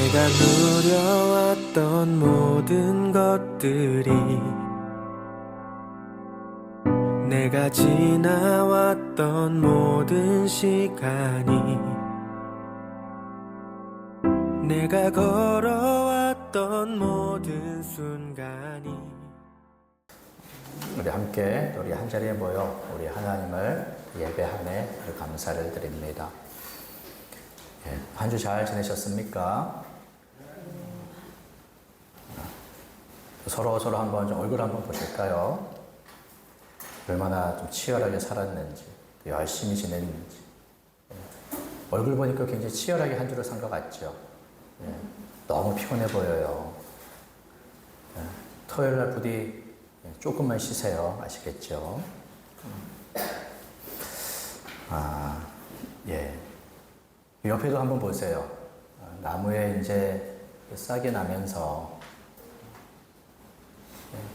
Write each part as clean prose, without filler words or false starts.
내가 누려왔던 모든 것들이 내가 지나왔던 모든 시간이 내가 걸어왔던 모든 순간이 우리 함께 우리 한자리에 모여 우리 하나님을 예배함에 감사를 드립니다. 한 주 잘 지내셨습니까? 서로 한번 좀 얼굴 한번 보실까요? 얼마나 좀 치열하게 살았는지, 열심히 지냈는지. 얼굴 보니까 굉장히 치열하게 한 주를 산 것 같죠? 너무 피곤해 보여요. 토요일 날 부디 조금만 쉬세요. 아시겠죠? 옆에도 한번 보세요. 나무에 이제 싹이 나면서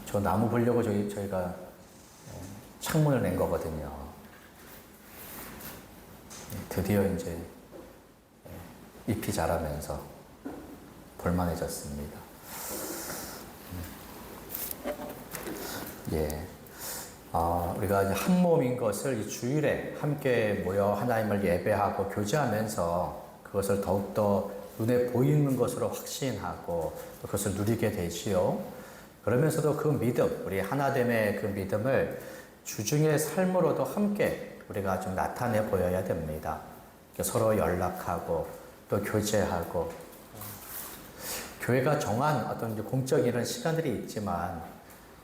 저 나무 보려고 저희가 창문을 낸 거거든요. 드디어 이제 잎이 자라면서 볼만해졌습니다. 우리가 이제 한 몸인 것을 이 주일에 함께 모여 하나님을 예배하고 교제하면서 그것을 더욱더 눈에 보이는 것으로 확신하고 그것을 누리게 되지요. 그러면서도 그 믿음, 우리 하나됨의 그 믿음을 주중의 삶으로도 함께 우리가 좀 나타내 보여야 됩니다. 서로 연락하고 또 교제하고 교회가 정한 어떤 공적인 이런 시간들이 있지만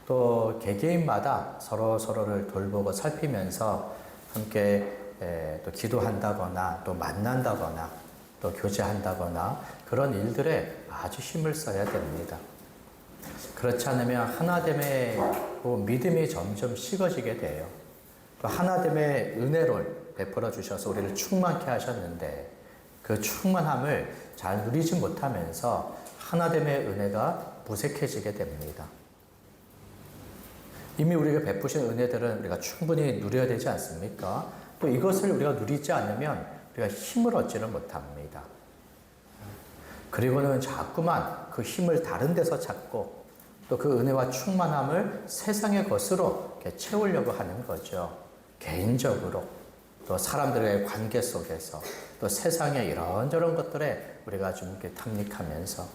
또 개개인마다 서로를 돌보고 살피면서 함께 또 기도한다거나 또 만난다거나 또 교제한다거나 그런 일들에 아주 힘을 써야 됩니다. 그렇지 않으면 하나됨의 믿음이 점점 식어지게 돼요. 또 하나됨의 은혜를 베풀어 주셔서 우리를 충만케 하셨는데 그 충만함을 잘 누리지 못하면서 하나됨의 은혜가 무색해지게 됩니다. 이미 우리가 베푸신 은혜들은 우리가 충분히 누려야 되지 않습니까? 또 이것을 우리가 누리지 않으면 우리가 힘을 얻지는 못합니다. 그리고는 자꾸만 그 힘을 다른 데서 찾고 또 그 은혜와 충만함을 세상의 것으로 채우려고 하는 거죠. 개인적으로 또 사람들의 관계 속에서 또 세상의 이런저런 것들에 우리가 좀 이렇게 탐닉하면서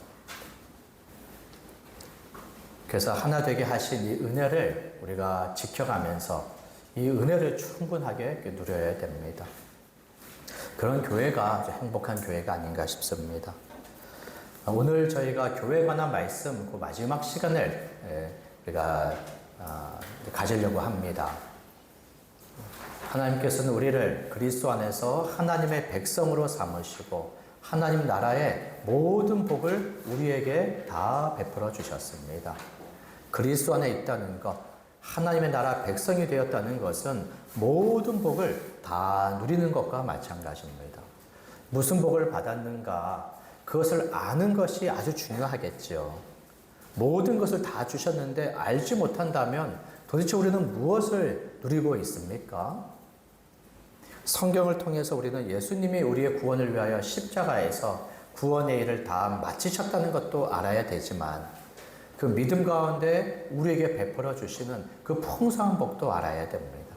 그래서 하나 되게 하신 이 은혜를 우리가 지켜가면서 이 은혜를 충분하게 누려야 됩니다. 그런 교회가 행복한 교회가 아닌가 싶습니다. 오늘 저희가 교회에 관한 말씀, 그 마지막 시간을 우리가 가지려고 합니다. 하나님께서는 우리를 그리스도 안에서 하나님의 백성으로 삼으시고 하나님 나라의 모든 복을 우리에게 다 베풀어 주셨습니다. 그리스도 안에 있다는 것, 하나님의 나라 백성이 되었다는 것은 모든 복을 다 누리는 것과 마찬가지입니다. 무슨 복을 받았는가? 그것을 아는 것이 아주 중요하겠죠. 모든 것을 다 주셨는데 알지 못한다면 도대체 우리는 무엇을 누리고 있습니까? 성경을 통해서 우리는 예수님이 우리의 구원을 위하여 십자가에서 구원의 일을 다 마치셨다는 것도 알아야 되지만 그 믿음 가운데 우리에게 베풀어 주시는 그 풍성한 복도 알아야 됩니다.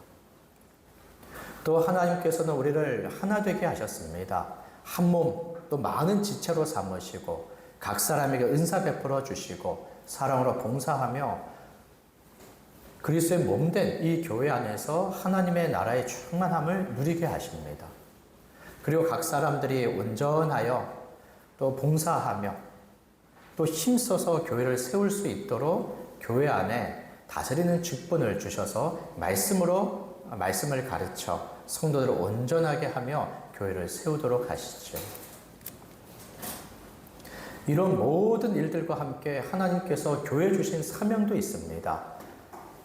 또 하나님께서는 우리를 하나 되게 하셨습니다. 한 몸, 또 많은 지체로 삼으시고 각 사람에게 은사 베풀어 주시고 사랑으로 봉사하며 그리스도의 몸된 이 교회 안에서 하나님의 나라의 충만함을 누리게 하십니다. 그리고 각 사람들이 온전하여 또 봉사하며 또 힘써서 교회를 세울 수 있도록 교회 안에 다스리는 직분을 주셔서 말씀을 가르쳐 성도들을 온전하게 하며 교회를 세우도록 하시죠. 이런 모든 일들과 함께 하나님께서 교회 주신 사명도 있습니다.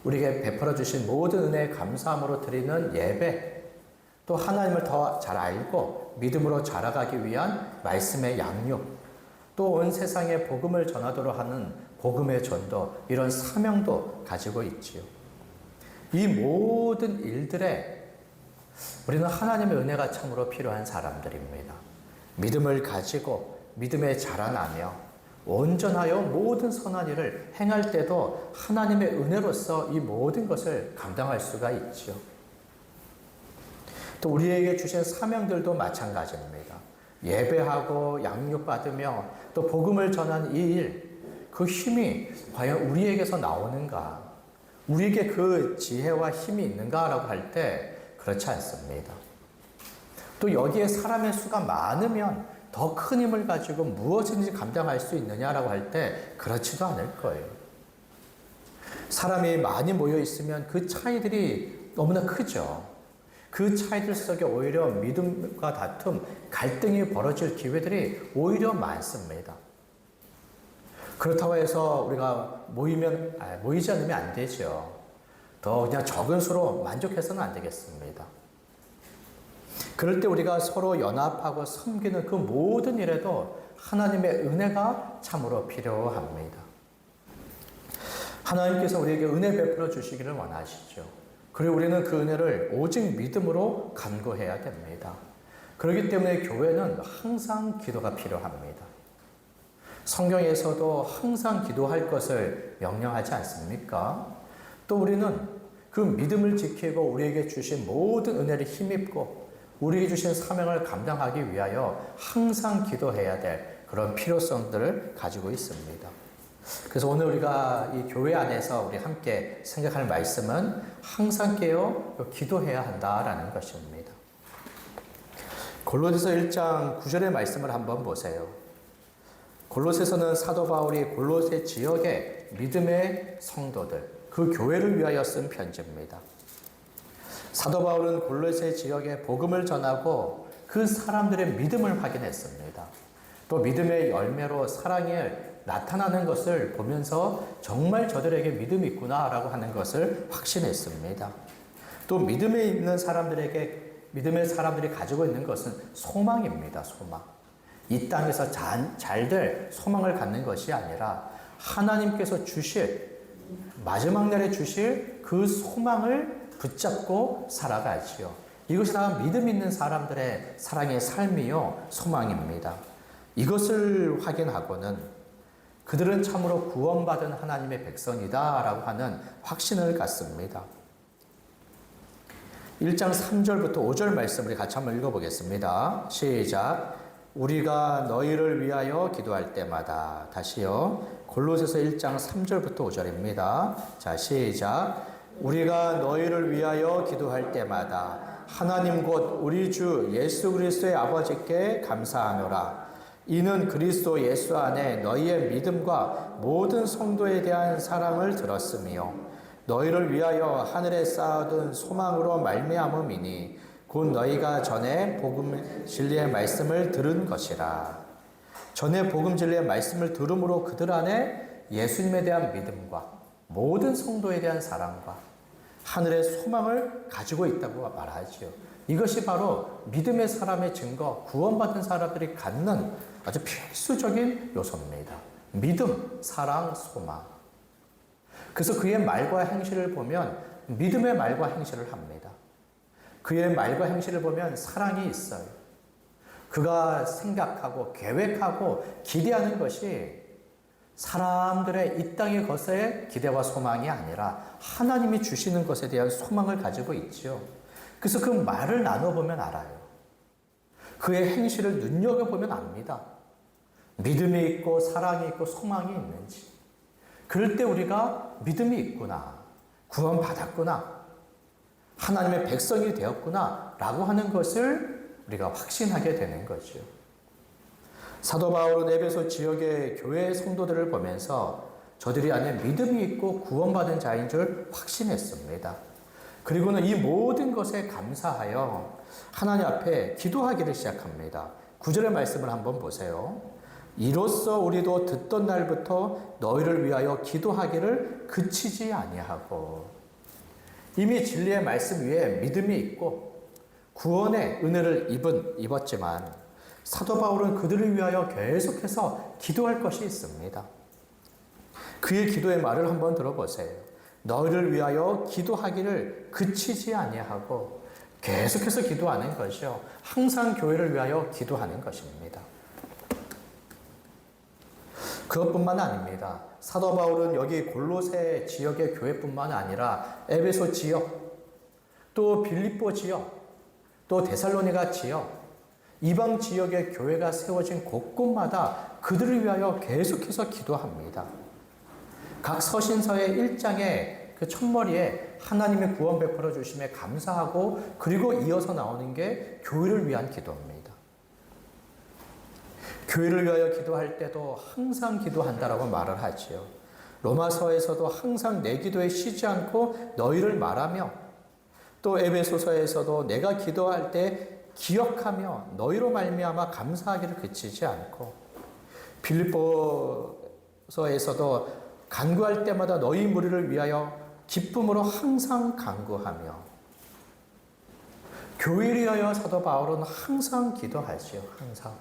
우리에게 베풀어 주신 모든 은혜에 감사함으로 드리는 예배, 또 하나님을 더 잘 알고 믿음으로 자라가기 위한 말씀의 양육, 또 온 세상에 복음을 전하도록 하는 복음의 전도, 이런 사명도 가지고 있지요. 이 모든 일들에 우리는 하나님의 은혜가 참으로 필요한 사람들입니다. 믿음을 가지고 믿음에 자라나며 온전하여 모든 선한 일을 행할 때도 하나님의 은혜로서 이 모든 것을 감당할 수가 있죠. 또 우리에게 주신 사명들도 마찬가지입니다. 예배하고 양육받으며 또 복음을 전한 이 일, 그 힘이 과연 우리에게서 나오는가? 우리에게 그 지혜와 힘이 있는가라고 할 때 그렇지 않습니다. 또 여기에 사람의 수가 많으면 더 큰 힘을 가지고 무엇인지 감당할 수 있느냐라고 할 때 그렇지도 않을 거예요. 사람이 많이 모여 있으면 그 차이들이 너무나 크죠. 그 차이들 속에 오히려 믿음과 다툼, 갈등이 벌어질 기회들이 오히려 많습니다. 그렇다고 해서 우리가 모이지 않으면 안 되죠. 더 그냥 적은 수로 만족해서는 안 되겠습니다. 그럴 때 우리가 서로 연합하고 섬기는 그 모든 일에도 하나님의 은혜가 참으로 필요합니다. 하나님께서 우리에게 은혜 베풀어 주시기를 원하시죠. 그리고 우리는 그 은혜를 오직 믿음으로 간구해야 됩니다. 그렇기 때문에 교회는 항상 기도가 필요합니다. 성경에서도 항상 기도할 것을 명령하지 않습니까? 또 우리는 그 믿음을 지키고 우리에게 주신 모든 은혜를 힘입고 우리에게 주신 사명을 감당하기 위하여 항상 기도해야 될 그런 필요성들을 가지고 있습니다. 그래서 오늘 우리가 이 교회 안에서 우리 함께 생각할 말씀은 항상 깨어 기도해야 한다라는 것입니다. 골로새서 1장 9절의 말씀을 한번 보세요. 골로새서는 사도 바울이 골로새 지역의 믿음의 성도들, 그 교회를 위하여 쓴 편지입니다. 사도 바울은 골로새 지역에 복음을 전하고 그 사람들의 믿음을 확인했습니다. 또 믿음의 열매로 사랑이 나타나는 것을 보면서 정말 저들에게 믿음이 있구나라고 하는 것을 확신했습니다. 또 믿음에 있는 믿음의 사람들이 가지고 있는 것은 소망입니다. 소망. 이 땅에서 잘 될 소망을 갖는 것이 아니라 하나님께서 주실, 마지막 날에 주실 그 소망을 붙잡고 살아가지요. 이것이 다 믿음 있는 사람들의 사랑의 삶이요, 소망입니다. 이것을 확인하고는 그들은 참으로 구원받은 하나님의 백성이다라고 하는 확신을 갖습니다. 1장 3절부터 5절 말씀을 같이 한번 읽어보겠습니다. 시작. 우리가 너희를 위하여 기도할 때마다, 다시요. 골로새서 1장 3절부터 5절입니다. 자, 시작. 우리가 너희를 위하여 기도할 때마다 하나님 곧 우리 주 예수 그리스도의 아버지께 감사하노라. 이는 그리스도 예수 안에 너희의 믿음과 모든 성도에 대한 사랑을 들었으며 너희를 위하여 하늘에 쌓아둔 소망으로 말미암음이니 곧 너희가 전에 복음 진리의 말씀을 들은 것이라. 전에 복음 진리의 말씀을 들음으로 그들 안에 예수님에 대한 믿음과 모든 성도에 대한 사랑과 하늘의 소망을 가지고 있다고 말하지요. 이것이 바로 믿음의 사람의 증거, 구원받은 사람들이 갖는 아주 필수적인 요소입니다. 믿음, 사랑, 소망. 그래서 그의 말과 행실을 보면 믿음의 말과 행실을 합니다. 그의 말과 행실을 보면 사랑이 있어요. 그가 생각하고 계획하고 기대하는 것이 사람들의 이 땅의 것에 기대와 소망이 아니라 하나님이 주시는 것에 대한 소망을 가지고 있죠. 그래서 그 말을 나눠보면 알아요. 그의 행실을 눈여겨보면 압니다. 믿음이 있고 사랑이 있고 소망이 있는지. 그럴 때 우리가 믿음이 있구나, 구원받았구나, 하나님의 백성이 되었구나 라고 하는 것을 우리가 확신하게 되는 거죠. 사도 바울은 에베소 지역의 교회 성도들을 보면서 저들이 안에 믿음이 있고 구원받은 자인 줄 확신했습니다. 그리고는 이 모든 것에 감사하여 하나님 앞에 기도하기를 시작합니다. 9절의 말씀을 한번 보세요. 이로써 우리도 듣던 날부터 너희를 위하여 기도하기를 그치지 아니하고. 이미 진리의 말씀 위에 믿음이 있고 구원의 은혜를 입었지만 사도 바울은 그들을 위하여 계속해서 기도할 것이 있습니다. 그의 기도의 말을 한번 들어보세요. 너희를 위하여 기도하기를 그치지 아니하고 계속해서 기도하는 것이요. 항상 교회를 위하여 기도하는 것입니다. 그것뿐만 아닙니다. 사도 바울은 여기 골로새 지역의 교회뿐만 아니라 에베소 지역, 또 빌립보 지역, 또 데살로니가 지역, 이방 지역의 교회가 세워진 곳곳마다 그들을 위하여 계속해서 기도합니다. 각 서신서의 1장의 그 첫머리에 하나님의 구원 베풀어 주심에 감사하고 그리고 이어서 나오는 게 교회를 위한 기도입니다. 교회를 위하여 기도할 때도 항상 기도한다라고 말을 하지요. 로마서에서도 항상 내 기도에 쉬지 않고 너희를 말하며, 또 에베소서에서도 내가 기도할 때 기억하며 너희로 말미암아 감사하기를 그치지 않고, 빌립보서에서도 간구할 때마다 너희 무리를 위하여 기쁨으로 항상 간구하며, 교회를 위하여 사도 바울은 항상 기도하지요. 항상.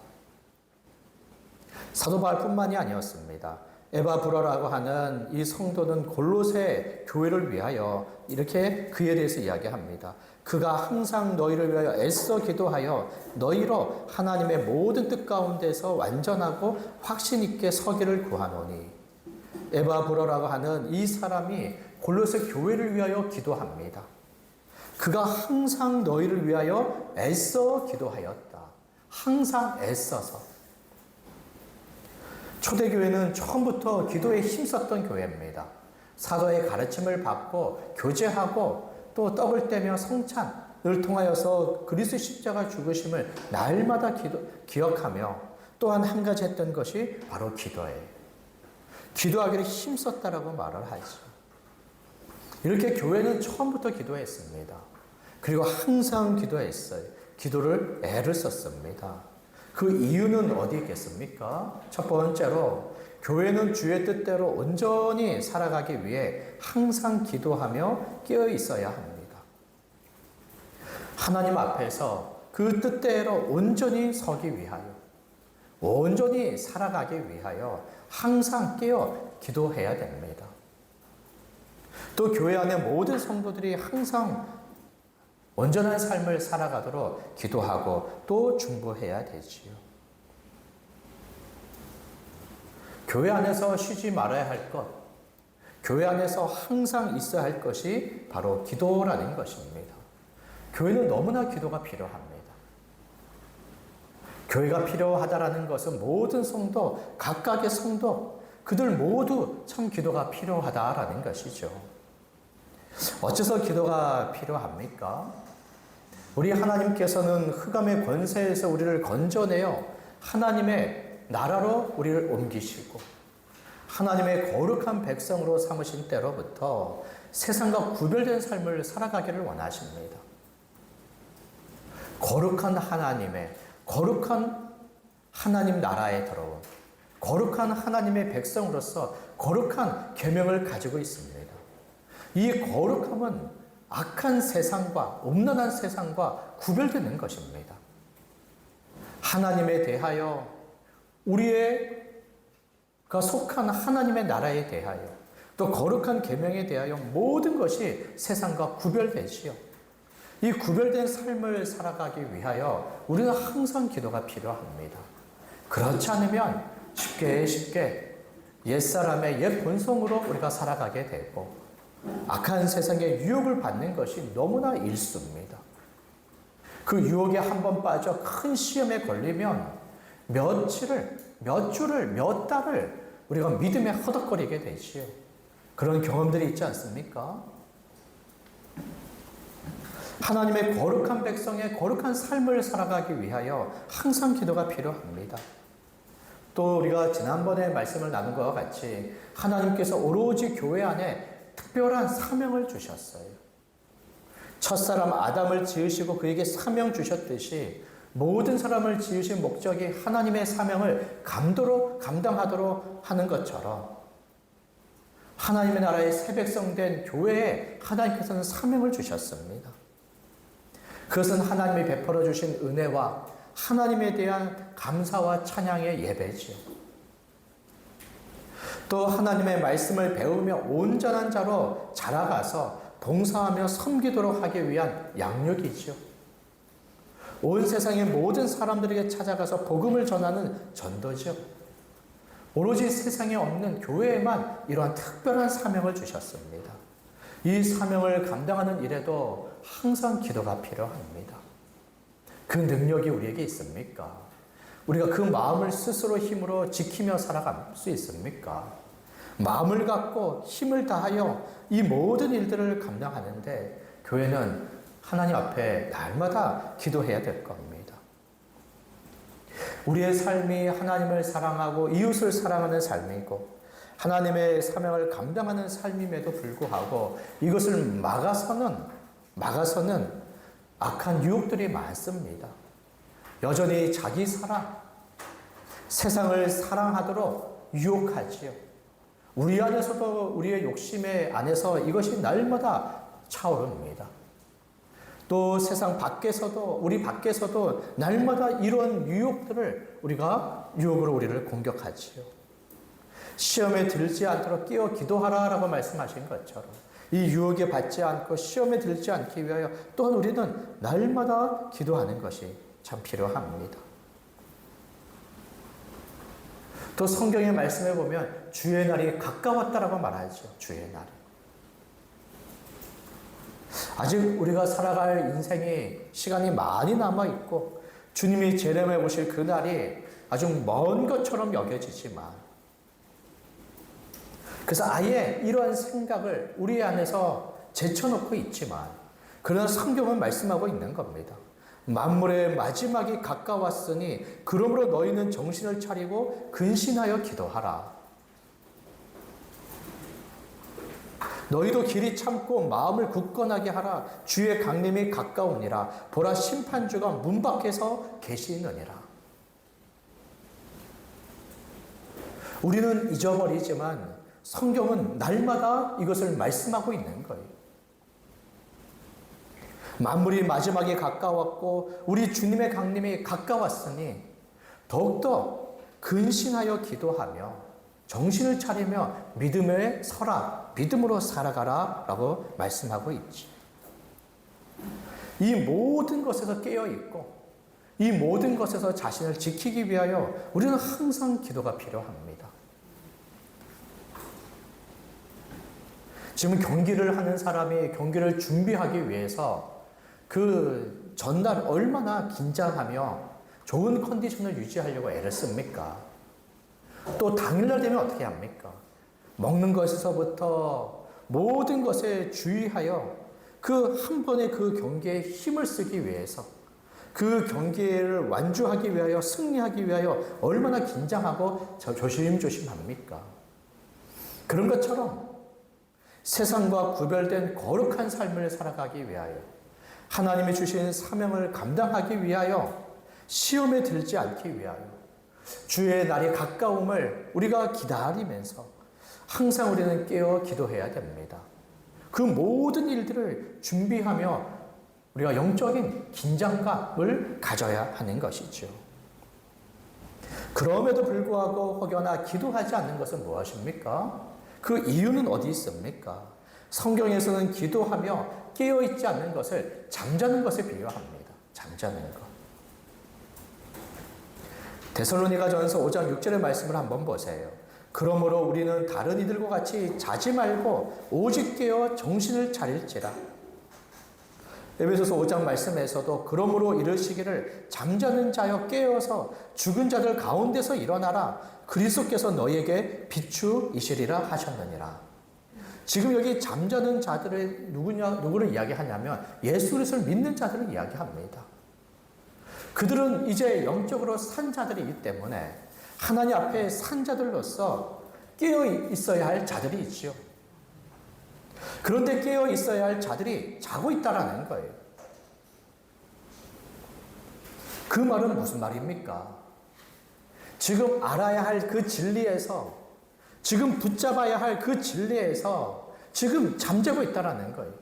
사도 바울뿐만이 아니었습니다. 에바브로라고 하는 이 성도는 골로새 교회를 위하여 이렇게 그에 대해서 이야기합니다. 그가 항상 너희를 위하여 애써 기도하여 너희로 하나님의 모든 뜻 가운데서 완전하고 확신 있게 서기를 구하노니, 에바브로라고 하는 이 사람이 골로새 교회를 위하여 기도합니다. 그가 항상 너희를 위하여 애써 기도하였다. 항상 애써서. 초대교회는 처음부터 기도에 힘썼던 교회입니다. 사도의 가르침을 받고 교제하고 또 떡을 떼며 성찬을 통하여서 그리스도 십자가 죽으심을 날마다 기억하며 또한 한 가지 했던 것이 바로 기도예요. 기도하기를 힘썼다라고 말을 하죠. 이렇게 교회는 처음부터 기도했습니다. 그리고 항상 기도했어요. 기도를 애를 썼습니다. 그 이유는 어디 있겠습니까? 첫 번째로 교회는 주의 뜻대로 온전히 살아가기 위해 항상 기도하며 깨어 있어야 합니다. 하나님 앞에서 그 뜻대로 온전히 서기 위하여, 온전히 살아가기 위하여 항상 깨어 기도해야 됩니다. 또 교회 안에 모든 성도들이 항상 온전한 삶을 살아가도록 기도하고 또 중보해야 되지요. 교회 안에서 쉬지 말아야 할 것, 교회 안에서 항상 있어야 할 것이 바로 기도라는 것입니다. 교회는 너무나 기도가 필요합니다. 교회가 필요하다라는 것은 모든 성도, 각각의 성도, 그들 모두 참 기도가 필요하다라는 것이죠. 어째서 기도가 필요합니까? 우리 하나님께서는 흑암의 권세에서 우리를 건져내어 하나님의 나라로 우리를 옮기시고 하나님의 거룩한 백성으로 삼으신 때로부터 세상과 구별된 삶을 살아가기를 원하십니다. 거룩한 하나님 나라에 들어온 거룩한 하나님의 백성으로서 거룩한 계명을 가지고 있습니다. 이 거룩함은 악한 세상과 음란한 세상과 구별되는 것입니다. 하나님에 대하여 우리가 속한 하나님의 나라에 대하여 또 거룩한 계명에 대하여 모든 것이 세상과 구별되지요. 이 구별된 삶을 살아가기 위하여 우리는 항상 기도가 필요합니다. 그렇지 않으면 쉽게 옛사람의 옛 본성으로 우리가 살아가게 되고 악한 세상의 유혹을 받는 것이 너무나 일수입니다. 그 유혹에 한번 빠져 큰 시험에 걸리면 몇 주를, 몇 달을 우리가 믿음에 허덕거리게 되지요. 그런 경험들이 있지 않습니까? 하나님의 거룩한 백성의 거룩한 삶을 살아가기 위하여 항상 기도가 필요합니다. 또 우리가 지난번에 말씀을 나눈 것과 같이 하나님께서 오로지 교회 안에 특별한 사명을 주셨어요. 첫사람 아담을 지으시고 그에게 사명 주셨듯이 모든 사람을 지으신 목적이 하나님의 사명을 감당하도록 하는 것처럼 하나님의 나라의 새 백성된 교회에 하나님께서는 사명을 주셨습니다. 그것은 하나님이 베풀어 주신 은혜와 하나님에 대한 감사와 찬양의 예배지요. 또 하나님의 말씀을 배우며 온전한 자로 자라가서 봉사하며 섬기도록 하기 위한 양육이지요. 온 세상의 모든 사람들에게 찾아가서 복음을 전하는 전도지요. 오로지 세상에 없는 교회에만 이러한 특별한 사명을 주셨습니다. 이 사명을 감당하는 일에도 항상 기도가 필요합니다. 그 능력이 우리에게 있습니까? 우리가 그 마음을 스스로 힘으로 지키며 살아갈 수 있습니까? 마음을 갖고 힘을 다하여 이 모든 일들을 감당하는데 교회는 하나님 앞에 날마다 기도해야 될 겁니다. 우리의 삶이 하나님을 사랑하고 이웃을 사랑하는 삶이고 하나님의 사명을 감당하는 삶임에도 불구하고 이것을 막아서는 악한 유혹들이 많습니다. 여전히 자기 사랑, 세상을 사랑하도록 유혹하지요. 우리 안에서도 우리의 욕심의 안에서 이것이 날마다 차오릅니다. 또 세상 밖에서도 우리 밖에서도 날마다 이런 유혹으로 우리를 공격하지요. 시험에 들지 않도록 깨어 기도하라라고 말씀하신 것처럼 이 유혹에 받지 않고 시험에 들지 않기 위하여 또한 우리는 날마다 기도하는 것이 참 필요합니다. 또 성경의 말씀에 보면 주의 날이 가까웠다라고 말하죠. 주의 날이. 아직 우리가 살아갈 인생이 시간이 많이 남아있고 주님이 재림해 오실 그 날이 아주 먼 것처럼 여겨지지만 그래서 아예 이러한 생각을 우리 안에서 제쳐놓고 있지만 그러나 성경은 말씀하고 있는 겁니다. 만물의 마지막이 가까웠으니 그러므로 너희는 정신을 차리고 근신하여 기도하라. 너희도 길이 참고 마음을 굳건하게 하라. 주의 강림이 가까우니라. 보라 심판주가 문 밖에서 계시느니라. 우리는 잊어버리지만 성경은 날마다 이것을 말씀하고 있는 거예요. 만물이 마지막에 가까웠고 우리 주님의 강림이 가까웠으니 더욱더 근신하여 기도하며 정신을 차리며 믿음에 서라, 믿음으로 살아가라 라고 말씀하고 있지. 이 모든 것에서 깨어있고 이 모든 것에서 자신을 지키기 위하여 우리는 항상 기도가 필요합니다. 지금 경기를 하는 사람이 경기를 준비하기 위해서 그 전날 얼마나 긴장하며 좋은 컨디션을 유지하려고 애를 씁니까? 또 당일날 되면 어떻게 합니까? 먹는 것에서부터 모든 것에 주의하여 그 한 번의 그 경기에 힘을 쓰기 위해서 그 경기를 완주하기 위하여 승리하기 위하여 얼마나 긴장하고 조심조심합니까? 그런 것처럼 세상과 구별된 거룩한 삶을 살아가기 위하여 하나님이 주신 사명을 감당하기 위하여 시험에 들지 않기 위하여 주의 날이 가까움을 우리가 기다리면서 항상 우리는 깨어 기도해야 됩니다. 그 모든 일들을 준비하며 우리가 영적인 긴장감을 가져야 하는 것이죠. 그럼에도 불구하고 혹여나 기도하지 않는 것은 무엇입니까? 그 이유는 어디 있습니까? 성경에서는 기도하며 깨어있지 않는 것을 잠자는 것에 비유합니다. 잠자는 것. 데살로니가전서 5장 6절의 말씀을 한번 보세요. 그러므로 우리는 다른 이들과 같이 자지 말고 오직 깨어 정신을 차릴지라. 에베소서 5장 말씀에서도 그러므로 이르시기를 잠자는 자여 깨어서 죽은 자들 가운데서 일어나라. 그리스도께서 너희에게 비추이시리라 하셨느니라. 지금 여기 잠자는 자들을 누구를 이야기하냐면 예수 그리스도를 믿는 자들을 이야기합니다. 그들은 이제 영적으로 산 자들이기 때문에 하나님 앞에 산 자들로서 깨어 있어야 할 자들이 있지요. 그런데 깨어 있어야 할 자들이 자고 있다라는 거예요. 그 말은 무슨 말입니까? 지금 알아야 할 그 진리에서, 지금 붙잡아야 할 그 진리에서 지금 잠자고 있다라는 거예요.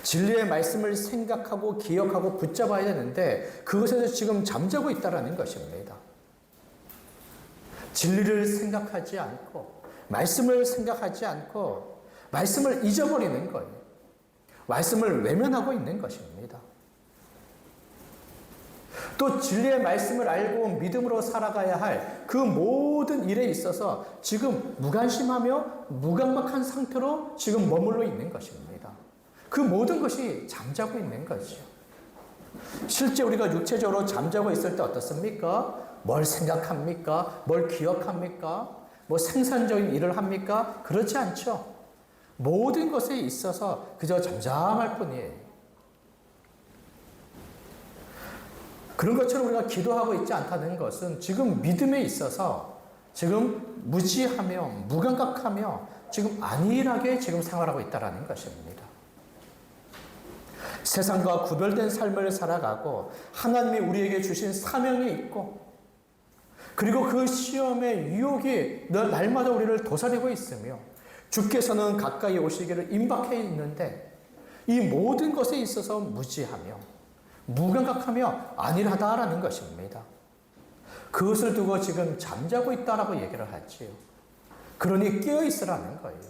진리의 말씀을 생각하고 기억하고 붙잡아야 되는데 그것에서 지금 잠자고 있다라는 것입니다. 진리를 생각하지 않고 말씀을 생각하지 않고 말씀을 잊어버리는 거예요. 말씀을 외면하고 있는 것입니다. 또 진리의 말씀을 알고 믿음으로 살아가야 할 그 모든 일에 있어서 지금 무관심하며 무감각한 상태로 지금 머물러 있는 것입니다. 그 모든 것이 잠자고 있는 거죠. 실제 우리가 육체적으로 잠자고 있을 때 어떻습니까? 뭘 생각합니까? 뭘 기억합니까? 뭐 생산적인 일을 합니까? 그렇지 않죠. 모든 것에 있어서 그저 잠잠할 뿐이에요. 그런 것처럼 우리가 기도하고 있지 않다는 것은 지금 믿음에 있어서 지금 무지하며 무감각하며 지금 안일하게 지금 생활하고 있다는 것입니다. 세상과 구별된 삶을 살아가고 하나님이 우리에게 주신 사명이 있고 그리고 그 시험의 유혹이 날마다 우리를 도사리고 있으며 주께서는 가까이 오시기를 임박해 있는데 이 모든 것에 있어서 무지하며 무감각하며 안일하다라는 것입니다. 그것을 두고 지금 잠자고 있다라고 얘기를 하지요. 그러니 깨어 있으라는 거예요.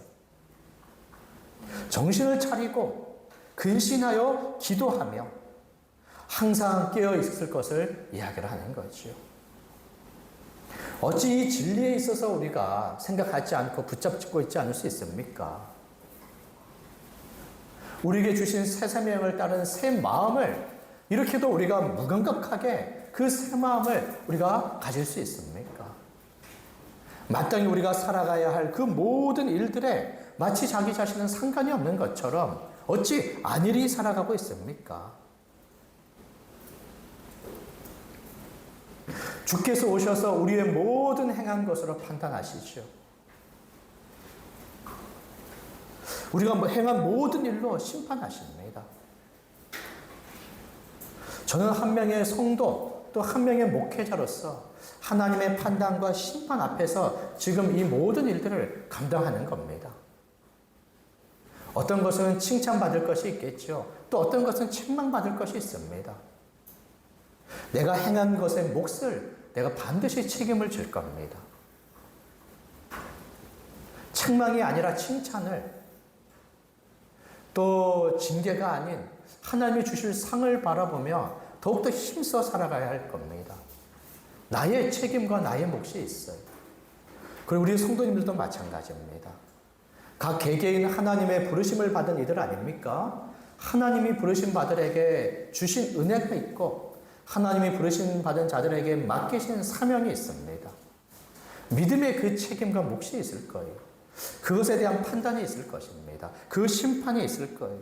정신을 차리고 근신하여 기도하며 항상 깨어 있을 것을 이야기를 하는 거지요. 어찌 이 진리에 있어서 우리가 생각하지 않고 붙잡고 있지 않을 수 있습니까? 우리에게 주신 새 생명을 따른 새 마음을 이렇게도 우리가 무감각하게 그 새 마음을 우리가 가질 수 있습니까? 마땅히 우리가 살아가야 할 그 모든 일들에 마치 자기 자신은 상관이 없는 것처럼 어찌 안일히 살아가고 있습니까? 주께서 오셔서 우리의 모든 행한 것으로 판단하시죠. 우리가 행한 모든 일로 심판하십니다. 저는 한 명의 성도 또 한 명의 목회자로서 하나님의 판단과 심판 앞에서 지금 이 모든 일들을 감당하는 겁니다. 어떤 것은 칭찬받을 것이 있겠죠. 또 어떤 것은 책망받을 것이 있습니다. 내가 행한 것의 몫을 내가 반드시 책임을 질 겁니다. 책망이 아니라 칭찬을 또 징계가 아닌 하나님이 주실 상을 바라보며 더욱더 힘써 살아가야 할 겁니다. 나의 책임과 나의 몫이 있어요. 그리고 우리 성도님들도 마찬가지입니다. 각 개개인 하나님의 부르심을 받은 이들 아닙니까? 하나님이 부르신 바들에게 주신 은혜가 있고 하나님이 부르신 받은 자들에게 맡기신 사명이 있습니다. 믿음의 그 책임과 몫이 있을 거예요. 그것에 대한 판단이 있을 것입니다. 그 심판이 있을 거예요.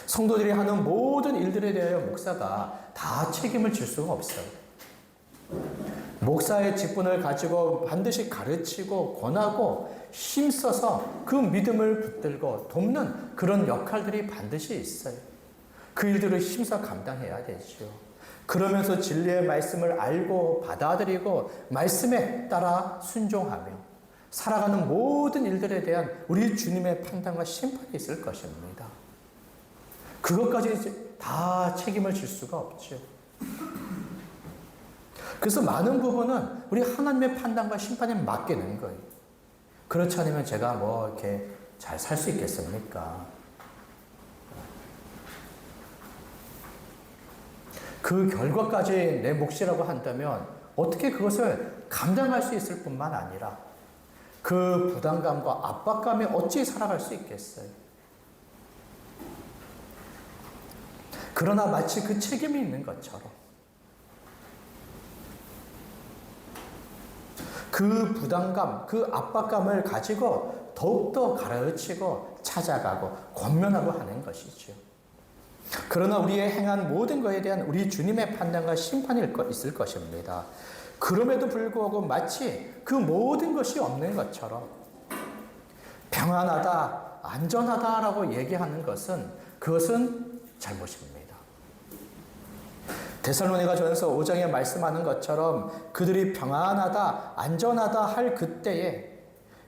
성도들이 하는 모든 일들에 대하여 목사가 다 책임을 질 수가 없어요. 목사의 직분을 가지고 반드시 가르치고 권하고 힘써서 그 믿음을 붙들고 돕는 그런 역할들이 반드시 있어요. 그 일들을 힘써 감당해야 되죠. 그러면서 진리의 말씀을 알고 받아들이고 말씀에 따라 순종하며 살아가는 모든 일들에 대한 우리 주님의 판단과 심판이 있을 것입니다. 그것까지 다 책임을 질 수가 없죠. 그래서 많은 부분은 우리 하나님의 판단과 심판에 맡기는 거예요. 그렇지 않으면 제가 뭐 이렇게 잘 살 수 있겠습니까? 그 결과까지 내 몫이라고 한다면 어떻게 그것을 감당할 수 있을 뿐만 아니라 그 부담감과 압박감에 어찌 살아갈 수 있겠어요? 그러나 마치 그 책임이 있는 것처럼 그 부담감, 그 압박감을 가지고 더욱더 가르치고 찾아가고 권면하고 하는 것이죠. 그러나 우리의 행한 모든 것에 대한 우리 주님의 판단과 심판이 있을 것입니다. 그럼에도 불구하고 마치 그 모든 것이 없는 것처럼 평안하다, 안전하다라고 얘기하는 것은 그것은 잘못입니다. 데살로니가 전서 5장에 말씀하는 것처럼 그들이 평안하다, 안전하다 할 그때에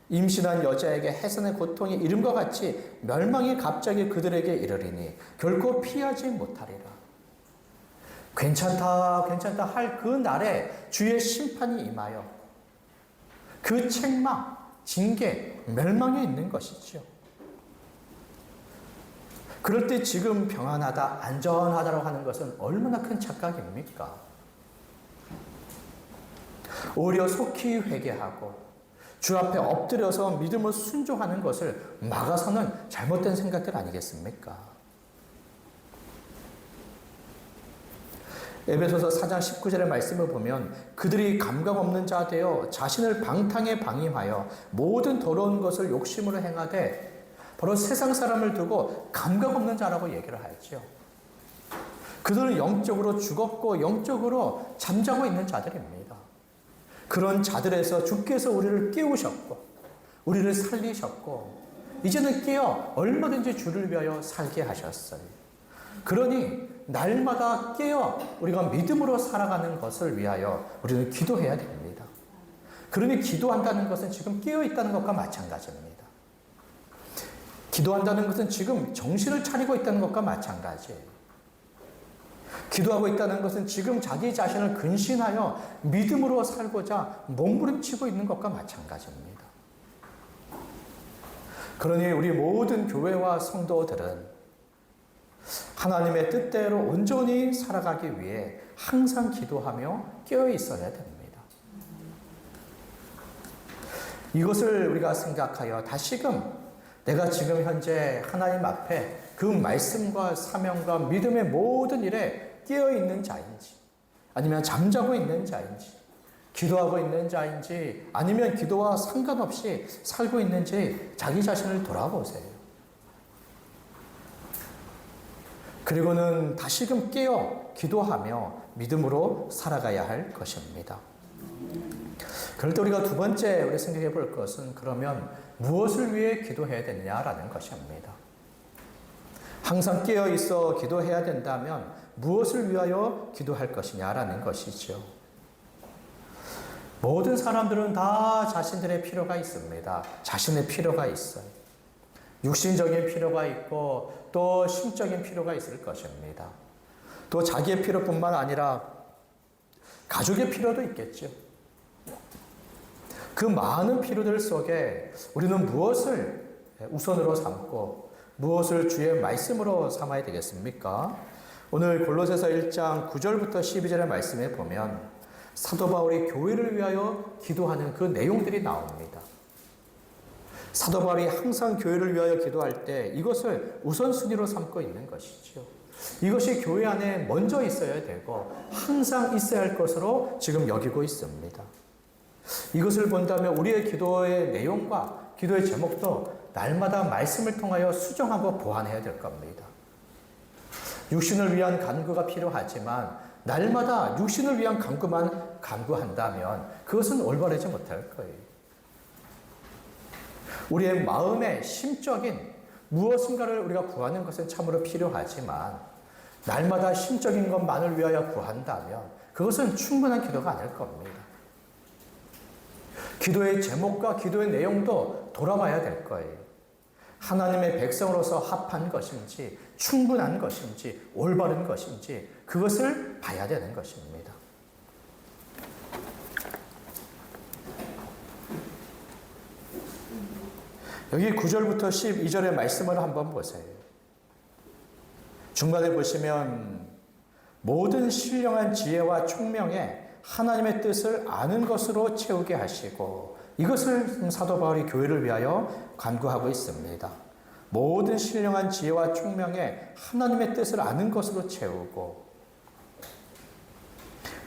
임신한 여자에게 해산의 고통이 이름과 같이 멸망이 갑자기 그들에게 이르리니 결코 피하지 못하리라. 괜찮다, 괜찮다 할 그 날에 주의 심판이 임하여 그 책망, 징계, 멸망이 있는 것이죠. 그럴 때 지금 평안하다, 안전하다라고 하는 것은 얼마나 큰 착각입니까? 오히려 속히 회개하고 주 앞에 엎드려서 믿음을 순종하는 것을 막아서는 잘못된 생각들 아니겠습니까? 에베소서 4장 19절의 말씀을 보면 그들이 감각 없는 자 되어 자신을 방탕에 방임하여 모든 더러운 것을 욕심으로 행하되 바로 세상 사람을 두고 감각 없는 자라고 얘기를 하죠. 그들은 영적으로 죽었고 영적으로 잠자고 있는 자들입니다. 그런 자들에서 주께서 우리를 깨우셨고 우리를 살리셨고 이제는 깨어 얼마든지 주를 위하여 살게 하셨어요. 그러니 날마다 깨어 우리가 믿음으로 살아가는 것을 위하여 우리는 기도해야 됩니다. 그러니 기도한다는 것은 지금 깨어 있다는 것과 마찬가지입니다. 기도한다는 것은 지금 정신을 차리고 있다는 것과 마찬가지예요. 기도하고 있다는 것은 지금 자기 자신을 근신하여 믿음으로 살고자 몸부림치고 있는 것과 마찬가지입니다. 그러니 우리 모든 교회와 성도들은 하나님의 뜻대로 온전히 살아가기 위해 항상 기도하며 깨어 있어야 됩니다. 이것을 우리가 생각하여 다시금 내가 지금 현재 하나님 앞에 그 말씀과 사명과 믿음의 모든 일에 깨어 있는 자인지 아니면 잠자고 있는 자인지 기도하고 있는 자인지 아니면 기도와 상관없이 살고 있는지 자기 자신을 돌아보세요. 그리고는 다시금 깨어 기도하며 믿음으로 살아가야 할 것입니다. 그럴 때 우리가 두 번째 우리 생각해 볼 것은 그러면 무엇을 위해 기도해야 되느냐라는 것입니다. 항상 깨어 있어 기도해야 된다면 무엇을 위하여 기도할 것이냐라는 것이죠. 모든 사람들은 다 자신들의 필요가 있습니다. 자신의 필요가 있어요. 육신적인 필요가 있고 또 심적인 필요가 있을 것입니다. 또 자기의 필요뿐만 아니라 가족의 필요도 있겠죠. 그 많은 필요들 속에 우리는 무엇을 우선으로 삼고 무엇을 주의 말씀으로 삼아야 되겠습니까? 오늘 골로새서 1장 9절부터 12절의 말씀에 보면 사도 바울이 교회를 위하여 기도하는 그 내용들이 나옵니다. 사도 바울이 항상 교회를 위하여 기도할 때 이것을 우선순위로 삼고 있는 것이죠. 이것이 교회 안에 먼저 있어야 되고 항상 있어야 할 것으로 지금 여기고 있습니다. 이것을 본다면 우리의 기도의 내용과 기도의 제목도 날마다 말씀을 통하여 수정하고 보완해야 될 겁니다. 육신을 위한 간구가 필요하지만 날마다 육신을 위한 간구만 간구한다면 그것은 올바르지 못할 거예요. 우리의 마음의 심적인 무엇인가를 우리가 구하는 것은 참으로 필요하지만 날마다 심적인 것만을 위하여 구한다면 그것은 충분한 기도가 아닐 겁니다. 기도의 제목과 기도의 내용도 돌아봐야 될 거예요. 하나님의 백성으로서 합한 것인지 충분한 것인지 올바른 것인지 그것을 봐야 되는 것입니다. 여기 9절부터 12절의 말씀을 한번 보세요. 중간에 보시면 모든 신령한 지혜와 총명에 하나님의 뜻을 아는 것으로 채우게 하시고 이것을 사도 바울이 교회를 위하여 간구하고 있습니다. 모든 신령한 지혜와 총명에 하나님의 뜻을 아는 것으로 채우고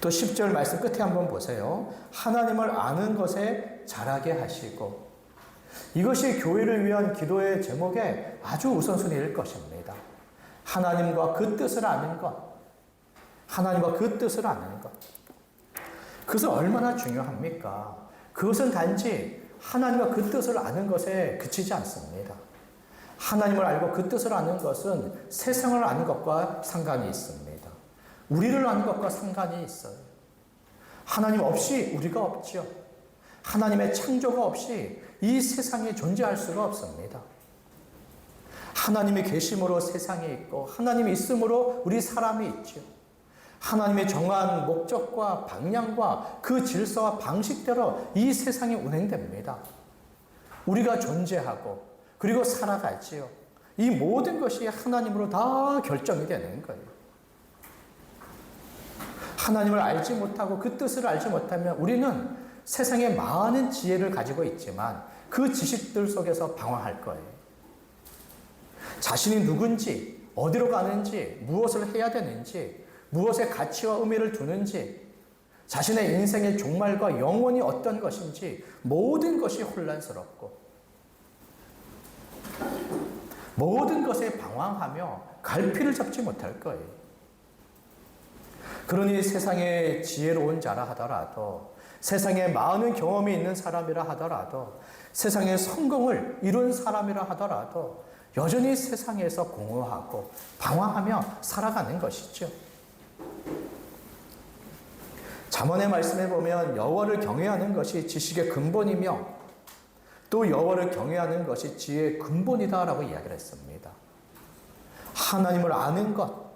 또 10절 말씀 끝에 한번 보세요. 하나님을 아는 것에 자라게 하시고 이것이 교회를 위한 기도의 제목의 아주 우선순위일 것입니다. 하나님과 그 뜻을 아는 것. 하나님과 그 뜻을 아는 것. 그것은 얼마나 중요합니까? 그것은 단지 하나님과 그 뜻을 아는 것에 그치지 않습니다. 하나님을 알고 그 뜻을 아는 것은 세상을 아는 것과 상관이 있습니다. 우리를 아는 것과 상관이 있어요. 하나님 없이 우리가 없죠. 하나님의 창조가 없이 이 세상에 존재할 수가 없습니다. 하나님이 계심으로 세상이 있고 하나님이 있음으로 우리 사람이 있죠. 하나님의 정한 목적과 방향과 그 질서와 방식대로 이 세상이 운행됩니다. 우리가 존재하고 그리고 살아가지요. 이 모든 것이 하나님으로 다 결정이 되는 거예요. 하나님을 알지 못하고 그 뜻을 알지 못하면 우리는 세상에 많은 지혜를 가지고 있지만 그 지식들 속에서 방황할 거예요. 자신이 누군지, 어디로 가는지, 무엇을 해야 되는지, 무엇에 가치와 의미를 두는지, 자신의 인생의 종말과 영원이 어떤 것인지 모든 것이 혼란스럽고 모든 것에 방황하며 갈피를 잡지 못할 거예요. 그러니 세상에 지혜로운 자라 하더라도, 세상에 많은 경험이 있는 사람이라 하더라도, 세상에 성공을 이룬 사람이라 하더라도 여전히 세상에서 공허하고 방황하며 살아가는 것이죠. 잠언의 말씀에 보면 여호와를 경외하는 것이 지식의 근본이며 또 여호와를 경외하는 것이 지혜의 근본이다라고 이야기를 했습니다. 하나님을 아는 것,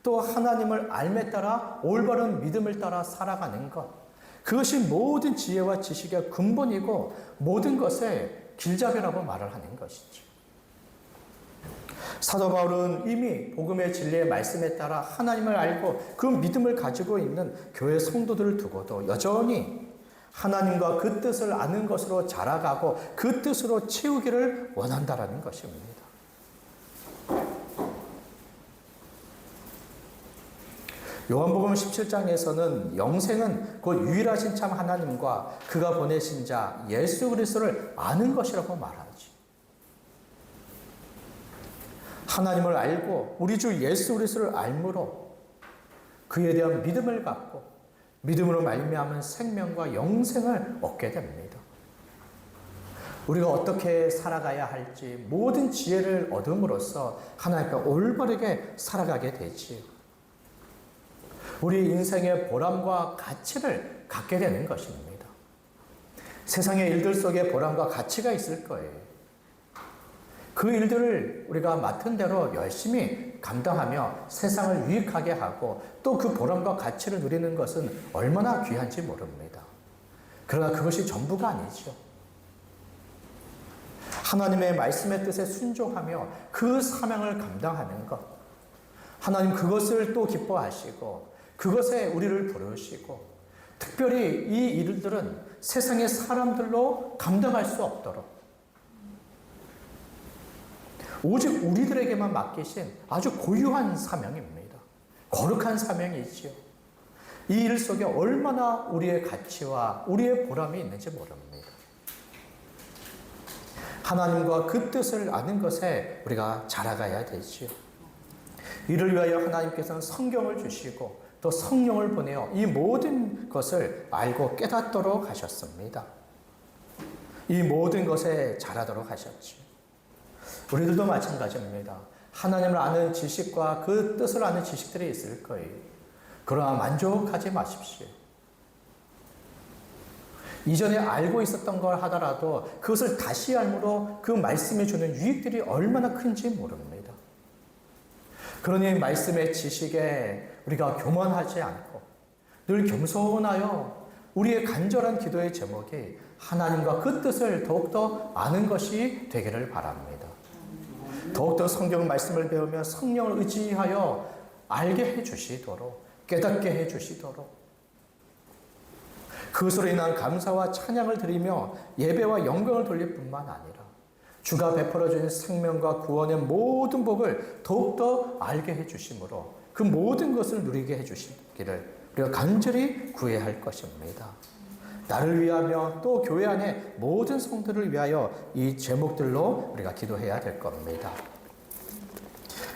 또 하나님을 알매 따라 올바른 믿음을 따라 살아가는 것, 그것이 모든 지혜와 지식의 근본이고 모든 것의 길잡이라고 말을 하는 것이죠. 사도 바울은 이미 복음의 진리의 말씀에 따라 하나님을 알고 그 믿음을 가지고 있는 교회 성도들을 두고도 여전히 하나님과 그 뜻을 아는 것으로 자라가고 그 뜻으로 채우기를 원한다라는 것입니다. 요한복음 17장에서는 영생은 곧 유일하신 참 하나님과 그가 보내신 자 예수 그리스도를 아는 것이라고 말하지. 하나님을 알고 우리 주 예수 그리스도를 알므로 그에 대한 믿음을 갖고 믿음으로 말미암은 생명과 영생을 얻게 됩니다. 우리가 어떻게 살아가야 할지 모든 지혜를 얻음으로써 하나님과 올바르게 살아가게 되지요. 우리 인생의 보람과 가치를 갖게 되는 것입니다. 세상의 일들 속에 보람과 가치가 있을 거예요. 그 일들을 우리가 맡은 대로 열심히 감당하며 세상을 유익하게 하고 또 그 보람과 가치를 누리는 것은 얼마나 귀한지 모릅니다. 그러나 그것이 전부가 아니죠. 하나님의 말씀의 뜻에 순종하며 그 사명을 감당하는 것, 하나님 그것을 또 기뻐하시고 그것에 우리를 부르시고 특별히 이 일들은 세상의 사람들로 감당할 수 없도록 오직 우리들에게만 맡기신 아주 고유한 사명입니다. 거룩한 사명이지요. 이 일 속에 얼마나 우리의 가치와 우리의 보람이 있는지 모릅니다. 하나님과 그 뜻을 아는 것에 우리가 자라가야 되지요. 이를 위하여 하나님께서는 성경을 주시고 또 성령을 보내어 이 모든 것을 알고 깨닫도록 하셨습니다. 이 모든 것에 자라도록 하셨지요. 우리들도 마찬가지입니다. 하나님을 아는 지식과 그 뜻을 아는 지식들이 있을 거예요. 그러나 만족하지 마십시오. 이전에 알고 있었던 걸 하더라도 그것을 다시 알므로 그 말씀이 주는 유익들이 얼마나 큰지 모릅니다. 그러니 말씀의 지식에 우리가 교만하지 않고 늘 겸손하여 우리의 간절한 기도의 제목이 하나님과 그 뜻을 더욱더 아는 것이 되기를 바랍니다. 더욱더 성경 말씀을 배우며 성령을 의지하여 알게 해주시도록 깨닫게 해주시도록 그것으로 인한 감사와 찬양을 드리며 예배와 영광을 돌릴 뿐만 아니라 주가 베풀어 주신 생명과 구원의 모든 복을 더욱더 알게 해주심으로 그 모든 것을 누리게 해주시기를 우리가 간절히 구해야 할 것입니다. 나를 위하며 또 교회 안에 모든 성도를 위하여 이 제목들로 우리가 기도해야 될 겁니다.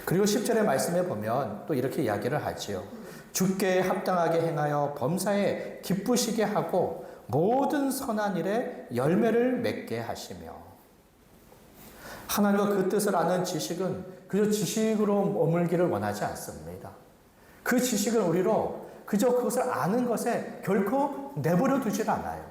그리고 10절의 말씀에 보면 또 이렇게 이야기를 하지요. 주께 합당하게 행하여 범사에 기쁘시게 하고 모든 선한 일에 열매를 맺게 하시며. 하나님과 그 뜻을 아는 지식은 그저 지식으로 머물기를 원하지 않습니다. 그 지식은 우리로 그저 그것을 아는 것에 결코 내버려 두질 않아요.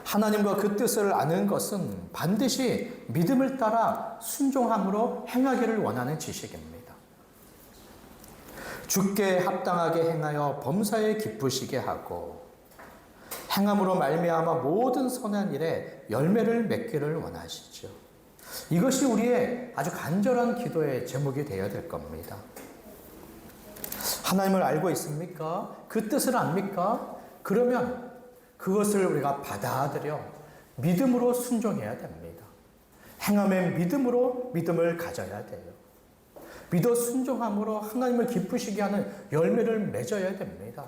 하나님과 그 뜻을 아는 것은 반드시 믿음을 따라 순종함으로 행하기를 원하는 지식입니다. 주께 합당하게 행하여 범사에 기쁘시게 하고 행함으로 말미암아 모든 선한 일에 열매를 맺기를 원하시죠. 이것이 우리의 아주 간절한 기도의 제목이 되어야 될 겁니다. 하나님을 알고 있습니까? 그 뜻을 압니까? 그러면 그것을 우리가 받아들여 믿음으로 순종해야 됩니다. 행함의 믿음으로 믿음을 가져야 돼요. 믿어 순종함으로 하나님을 기쁘시게 하는 열매를 맺어야 됩니다.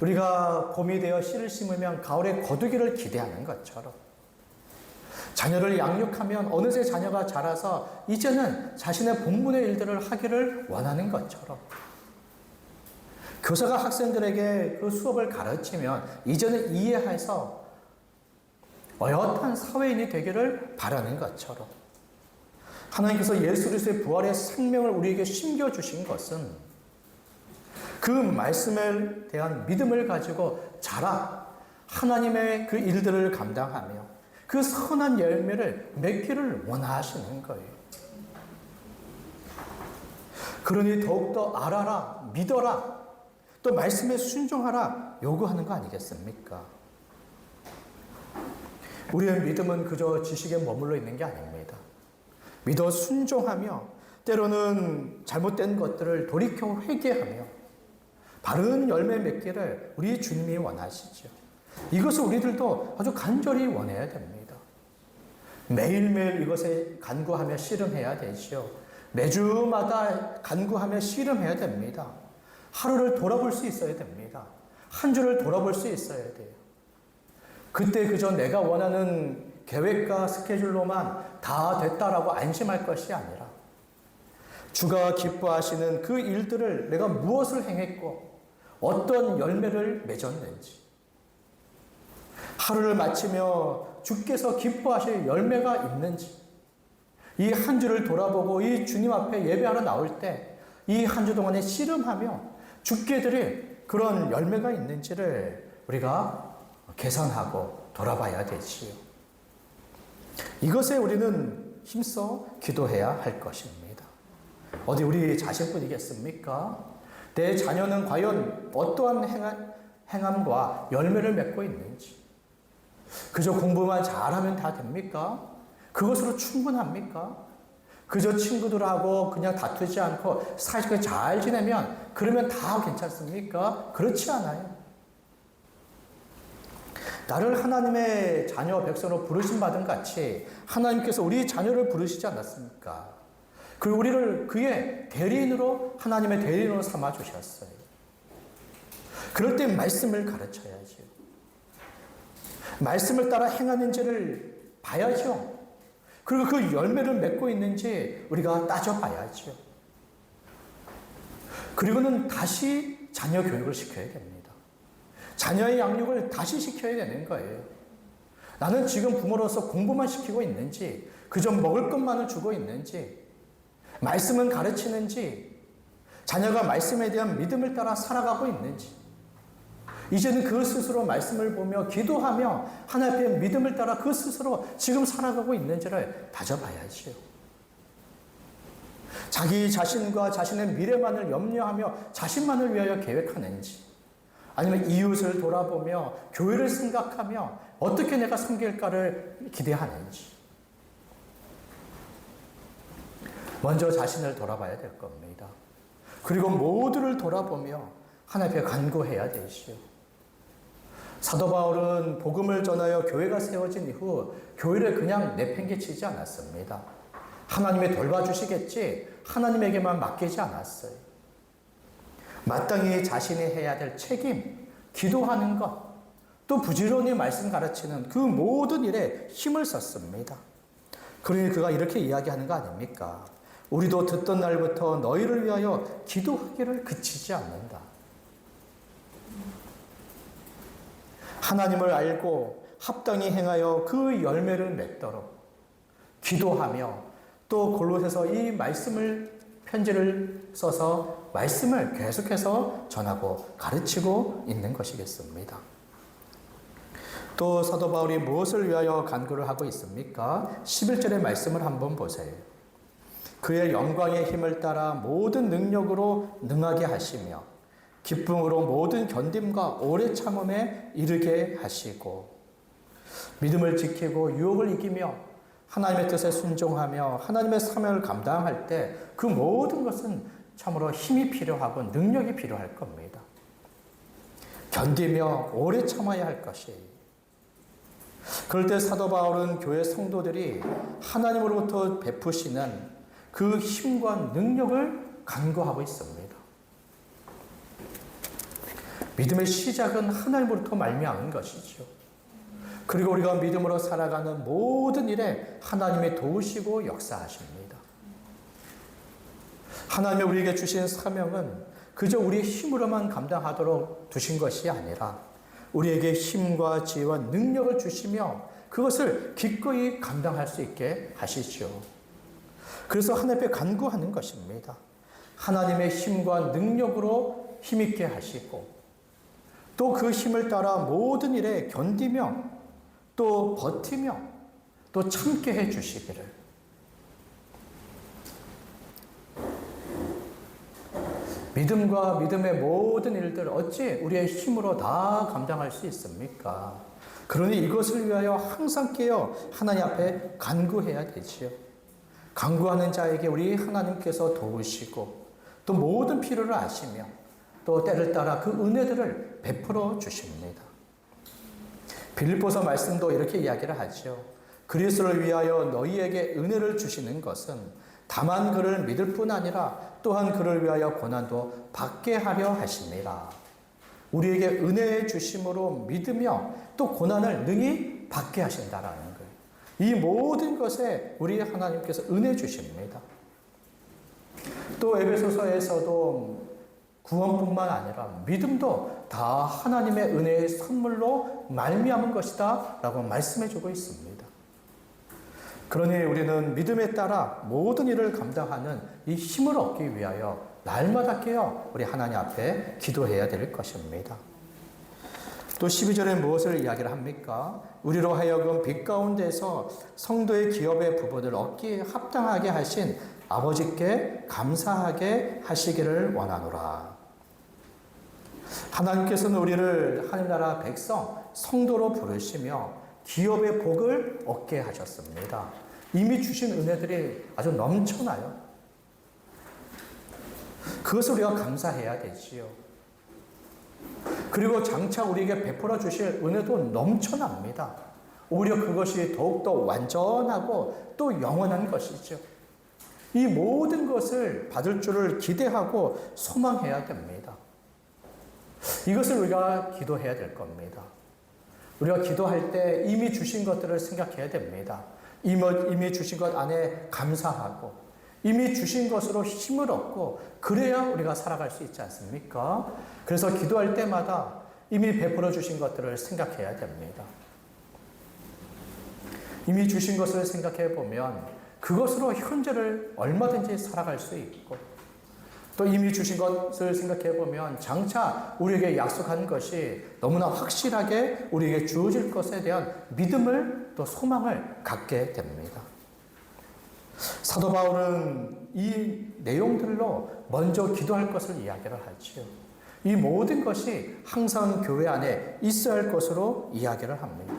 우리가 봄이 되어 씨를 심으면 가을에 거두기를 기대하는 것처럼 자녀를 양육하면 어느새 자녀가 자라서 이제는 자신의 본분의 일들을 하기를 원하는 것처럼 교사가 학생들에게 그 수업을 가르치면 이제는 이해해서 어엿한 사회인이 되기를 바라는 것처럼 하나님께서 예수 그리스도의 부활의 생명을 우리에게 심겨주신 것은 그 말씀에 대한 믿음을 가지고 자라 하나님의 그 일들을 감당하며 그 선한 열매를 맺기를 원하시는 거예요. 그러니 더욱더 알아라, 믿어라, 또 말씀에 순종하라 요구하는 거 아니겠습니까? 우리의 믿음은 그저 지식에 머물러 있는 게 아닙니다. 믿어 순종하며 때로는 잘못된 것들을 돌이켜 회개하며 바른 열매 맺기를 우리 주님이 원하시죠. 이것을 우리들도 아주 간절히 원해야 됩니다. 매일매일 이것에 간구하며 씨름해야 되죠. 매주마다 간구하며 씨름해야 됩니다. 하루를 돌아볼 수 있어야 됩니다. 한 주를 돌아볼 수 있어야 돼요. 그때 그저 내가 원하는 계획과 스케줄로만 다 됐다라고 안심할 것이 아니라 주가 기뻐하시는 그 일들을 내가 무엇을 행했고 어떤 열매를 맺었는지 하루를 마치며 주께서 기뻐하실 열매가 있는지 이 한 주를 돌아보고 이 주님 앞에 예배하러 나올 때 이 한 주 동안에 씨름하며 주께 드릴 그런 열매가 있는지를 우리가 계산하고 돌아봐야 되지요. 이것에 우리는 힘써 기도해야 할 것입니다. 어디 우리 자신뿐이겠습니까? 내 자녀는 과연 어떠한 행함과 열매를 맺고 있는지 그저 공부만 잘하면 다 됩니까? 그것으로 충분합니까? 그저 친구들하고 그냥 다투지 않고 사이좋게 잘 지내면 그러면 다 괜찮습니까? 그렇지 않아요. 나를 하나님의 자녀 백성으로 부르심 받은 같이 하나님께서 우리 자녀를 부르시지 않았습니까? 그리고 우리를 그의 대리인으로 하나님의 대리인으로 삼아 주셨어요. 그럴 때 말씀을 가르쳐야죠. 말씀을 따라 행하는지를 봐야죠. 그리고 그 열매를 맺고 있는지 우리가 따져봐야죠. 그리고는 다시 자녀 교육을 시켜야 됩니다. 자녀의 양육을 다시 시켜야 되는 거예요. 나는 지금 부모로서 공부만 시키고 있는지, 그저 먹을 것만을 주고 있는지, 말씀은 가르치는지, 자녀가 말씀에 대한 믿음을 따라 살아가고 있는지, 이제는 그 스스로 말씀을 보며 기도하며 하나님의 믿음을 따라 그 스스로 지금 살아가고 있는지를 다져봐야지요. 자기 자신과 자신의 미래만을 염려하며 자신만을 위하여 계획하는지, 아니면 이웃을 돌아보며 교회를 생각하며 어떻게 내가 섬길까를 기대하는지, 먼저 자신을 돌아봐야 될 겁니다. 그리고 모두를 돌아보며 하나님 앞에 간구해야 되시오. 사도 바울은 복음을 전하여 교회가 세워진 이후 교회를 그냥 내팽개치지 않았습니다. 하나님이 돌봐주시겠지 하나님에게만 맡기지 않았어요. 마땅히 자신이 해야 될 책임, 기도하는 것, 또 부지런히 말씀 가르치는 그 모든 일에 힘을 썼습니다. 그러니 그가 이렇게 이야기하는 거 아닙니까? 우리도 듣던 날부터 너희를 위하여 기도하기를 그치지 않는다. 하나님을 알고 합당히 행하여 그 열매를 맺도록 기도하며 또 골로새서 이 말씀을 편지를 써서 말씀을 계속해서 전하고 가르치고 있는 것이겠습니다. 또 사도 바울이 무엇을 위하여 간구를 하고 있습니까? 11절의 말씀을 한번 보세요. 그의 영광의 힘을 따라 모든 능력으로 능하게 하시며 기쁨으로 모든 견딤과 오래 참음에 이르게 하시고 믿음을 지키고 유혹을 이기며 하나님의 뜻에 순종하며 하나님의 사명을 감당할 때 그 모든 것은 참으로 힘이 필요하고 능력이 필요할 겁니다. 견디며 오래 참아야 할 것이에요. 그럴 때 사도 바울은 교회 성도들이 하나님으로부터 베푸시는 그 힘과 능력을 간구하고 있습니다. 믿음의 시작은 하나님으로부터 말미암은 것이죠. 그리고 우리가 믿음으로 살아가는 모든 일에 하나님이 도우시고 역사하십니다. 하나님이 우리에게 주신 사명은 그저 우리의 힘으로만 감당하도록 두신 것이 아니라 우리에게 힘과 지혜와 능력을 주시며 그것을 기꺼이 감당할 수 있게 하시죠. 그래서 하나님 앞에 간구하는 것입니다. 하나님의 힘과 능력으로 힘있게 하시고 또 그 힘을 따라 모든 일에 견디며 또 버티며 또 참게 해 주시기를. 믿음과 믿음의 모든 일들 어찌 우리의 힘으로 다 감당할 수 있습니까? 그러니 이것을 위하여 항상 깨어 하나님 앞에 간구해야 되지요. 간구하는 자에게 우리 하나님께서 도우시고 또 모든 필요를 아시며 또 때를 따라 그 은혜들을 베풀어 주십니다. 빌립보서 말씀도 이렇게 이야기를 하죠. 그리스도를 위하여 너희에게 은혜를 주시는 것은 다만 그를 믿을 뿐 아니라 또한 그를 위하여 고난도 받게 하려 하심이라. 우리에게 은혜의 주심으로 믿으며 또 고난을 능히 받게 하신다라는 거예요. 이 모든 것에 우리 하나님께서 은혜 주십니다. 또 에베소서에서도 구원뿐만 아니라 믿음도 다 하나님의 은혜의 선물로 말미암은 것이다 라고 말씀해 주고 있습니다. 그러니 우리는 믿음에 따라 모든 일을 감당하는 이 힘을 얻기 위하여 날마다 깨어 우리 하나님 앞에 기도해야 될 것입니다. 또 12절에 무엇을 이야기를 합니까? 우리로 하여금 빛 가운데서 성도의 기업의 부분을 얻기에 합당하게 하신 아버지께 감사하게 하시기를 원하노라. 하나님께서는 우리를 하늘 나라 백성, 성도로 부르시며 기업의 복을 얻게 하셨습니다. 이미 주신 은혜들이 아주 넘쳐나요. 그것을 우리가 감사해야 되지요. 그리고 장차 우리에게 베풀어 주실 은혜도 넘쳐납니다. 오히려 그것이 더욱더 완전하고 또 영원한 것이죠. 이 모든 것을 받을 줄을 기대하고 소망해야 됩니다. 이것을 우리가 기도해야 될 겁니다. 우리가 기도할 때 이미 주신 것들을 생각해야 됩니다. 이미 주신 것 안에 감사하고 이미 주신 것으로 힘을 얻고 그래야 우리가 살아갈 수 있지 않습니까? 그래서 기도할 때마다 이미 베풀어 주신 것들을 생각해야 됩니다. 이미 주신 것을 생각해 보면 그것으로 현재를 얼마든지 살아갈 수 있고 또 이미 주신 것을 생각해 보면 장차 우리에게 약속한 것이 너무나 확실하게 우리에게 주어질 것에 대한 믿음을 또 소망을 갖게 됩니다. 사도 바울은 이 내용들로 먼저 기도할 것을 이야기를 하지요. 이 모든 것이 항상 교회 안에 있어야 할 것으로 이야기를 합니다.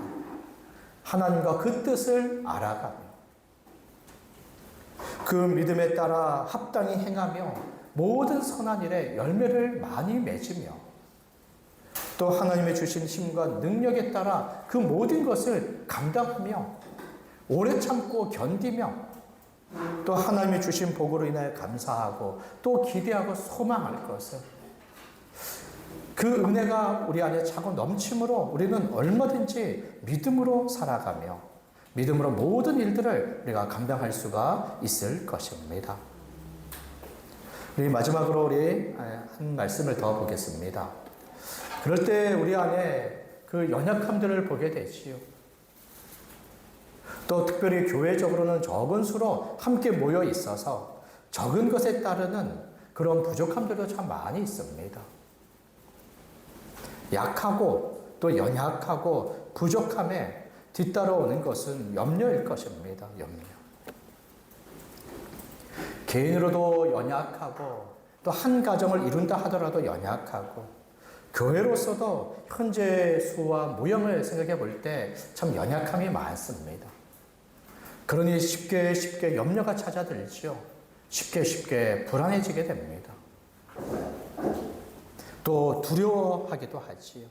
하나님과 그 뜻을 알아가며 그 믿음에 따라 합당히 행하며 모든 선한 일에 열매를 많이 맺으며 또 하나님의 주신 힘과 능력에 따라 그 모든 것을 감당하며 오래 참고 견디며 또 하나님이 주신 복으로 인하여 감사하고 또 기대하고 소망할 것을 그 은혜가 우리 안에 차고 넘침으로 우리는 얼마든지 믿음으로 살아가며 믿음으로 모든 일들을 우리가 감당할 수가 있을 것입니다. 우리 마지막으로 우리 한 말씀을 더 보겠습니다. 그럴 때 우리 안에 그 연약함들을 보게 되지요. 또 특별히 교회적으로는 적은 수로 함께 모여 있어서 적은 것에 따르는 그런 부족함들도 참 많이 있습니다. 약하고 또 연약하고 부족함에 뒤따라오는 것은 염려일 것입니다. 염려. 개인으로도 연약하고 또 한 가정을 이룬다 하더라도 연약하고 교회로서도 현재 수와 모형을 생각해 볼 때 참 연약함이 많습니다. 그러니 쉽게 염려가 찾아들죠. 쉽게 불안해지게 됩니다. 또 두려워하기도 하지요.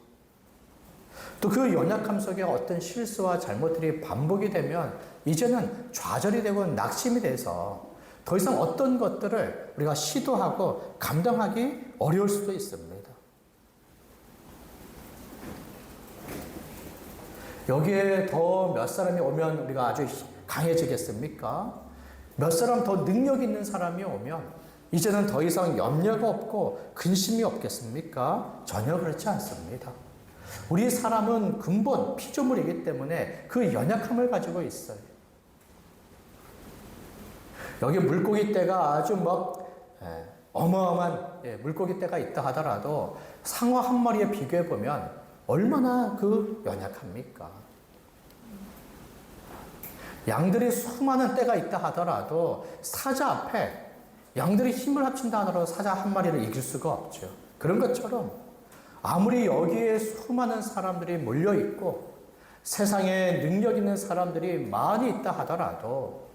또 그 연약함 속에 어떤 실수와 잘못들이 반복이 되면 이제는 좌절이 되고 낙심이 돼서 더 이상 어떤 것들을 우리가 시도하고 감당하기 어려울 수도 있습니다. 여기에 더 몇 사람이 오면 우리가 아주 강해지겠습니까? 몇 사람 더 능력 있는 사람이 오면 이제는 더 이상 염려가 없고 근심이 없겠습니까? 전혀 그렇지 않습니다. 우리 사람은 근본 피조물이기 때문에 그 연약함을 가지고 있어요. 여기 물고기 떼가 아주 어마어마한 물고기 떼가 있다 하더라도 상어 한 마리에 비교해 보면 얼마나 그 연약합니까? 양들이 수많은 떼가 있다 하더라도 사자 앞에 양들이 힘을 합친다 하더라도 사자 한 마리를 이길 수가 없죠. 그런 것처럼 아무리 여기에 수많은 사람들이 몰려있고 세상에 능력 있는 사람들이 많이 있다 하더라도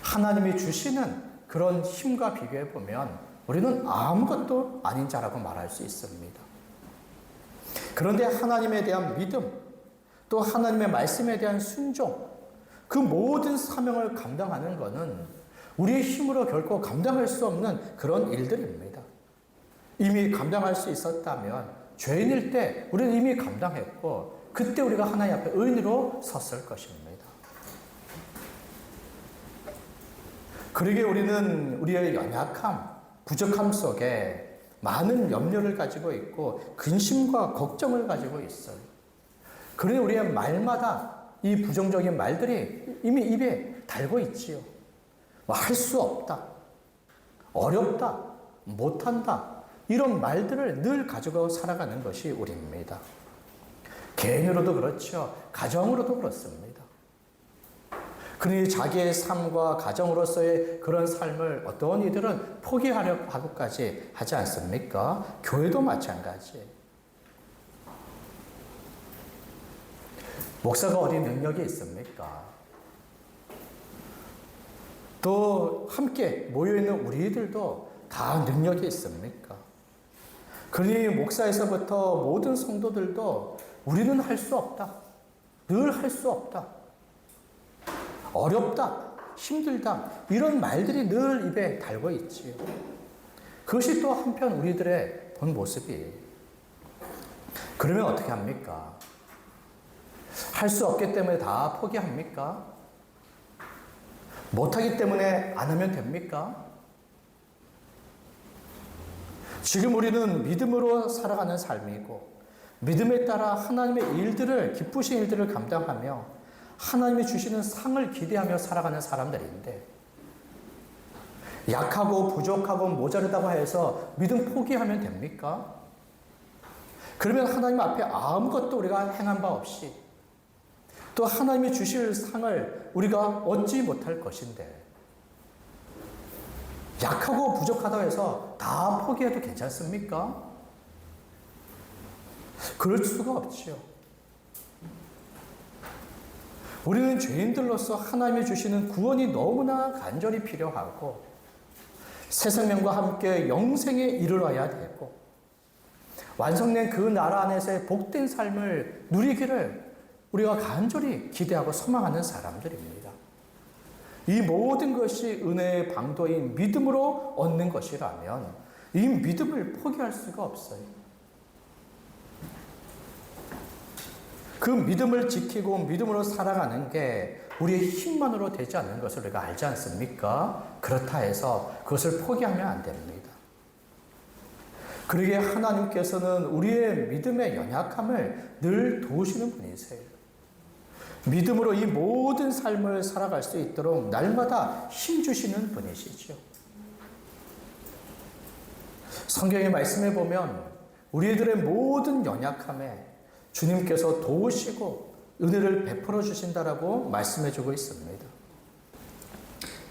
하나님이 주시는 그런 힘과 비교해 보면 우리는 아무것도 아닌 자라고 말할 수 있습니다. 그런데 하나님에 대한 믿음, 또 하나님의 말씀에 대한 순종, 그 모든 사명을 감당하는 것은 우리의 힘으로 결코 감당할 수 없는 그런 일들입니다. 이미 감당할 수 있었다면 죄인일 때 우리는 이미 감당했고 그때 우리가 하나님 앞에 의인으로 섰을 것입니다. 그러기에 우리는 우리의 연약함, 부족함 속에 많은 염려를 가지고 있고 근심과 걱정을 가지고 있어요. 그러니 우리의 말마다 이 부정적인 말들이 이미 입에 달고 있지요. 할 수 없다, 어렵다, 못한다, 이런 말들을 늘 가지고 살아가는 것이 우리입니다. 개인으로도 그렇죠. 가정으로도 그렇습니다. 그러니 자기의 삶과 가정으로서의 그런 삶을 어떤 이들은 포기하려고 하고까지 하지 않습니까? 교회도 마찬가지. 목사가 어디 능력이 있습니까? 또 함께 모여있는 우리들도 다 능력이 있습니까? 그러니 목사에서부터 모든 성도들도 우리는 할 수 없다. 늘 할 수 없다. 어렵다. 힘들다. 이런 말들이 늘 입에 달고 있지요. 그것이 또 한편 우리들의 본 모습이에요. 그러면 어떻게 합니까? 할 수 없기 때문에 다 포기합니까? 못하기 때문에 안 하면 됩니까? 지금 우리는 믿음으로 살아가는 삶이고 믿음에 따라 하나님의 일들을, 기쁘신 일들을 감당하며 하나님이 주시는 상을 기대하며 살아가는 사람들인데 약하고 부족하고 모자르다고 해서 믿음 포기하면 됩니까? 그러면 하나님 앞에 아무것도 우리가 행한 바 없이 또 하나님이 주실 상을 우리가 얻지 못할 것인데 약하고 부족하다고 해서 다 포기해도 괜찮습니까? 그럴 수가 없지요. 우리는 죄인들로서 하나님이 주시는 구원이 너무나 간절히 필요하고 새 생명과 함께 영생에 이르러야 되고 완성된 그 나라 안에서의 복된 삶을 누리기를 우리가 간절히 기대하고 소망하는 사람들입니다. 이 모든 것이 은혜의 방도인 믿음으로 얻는 것이라면 이 믿음을 포기할 수가 없어요. 그 믿음을 지키고 믿음으로 살아가는 게 우리의 힘만으로 되지 않는 것을 우리가 알지 않습니까? 그렇다 해서 그것을 포기하면 안 됩니다. 그러기에 하나님께서는 우리의 믿음의 연약함을 늘 도우시는 분이세요. 믿음으로 이 모든 삶을 살아갈 수 있도록 날마다 힘주시는 분이시죠. 성경의 말씀에 보면 우리들의 모든 연약함에 주님께서 도우시고 은혜를 베풀어 주신다라고 말씀해 주고 있습니다.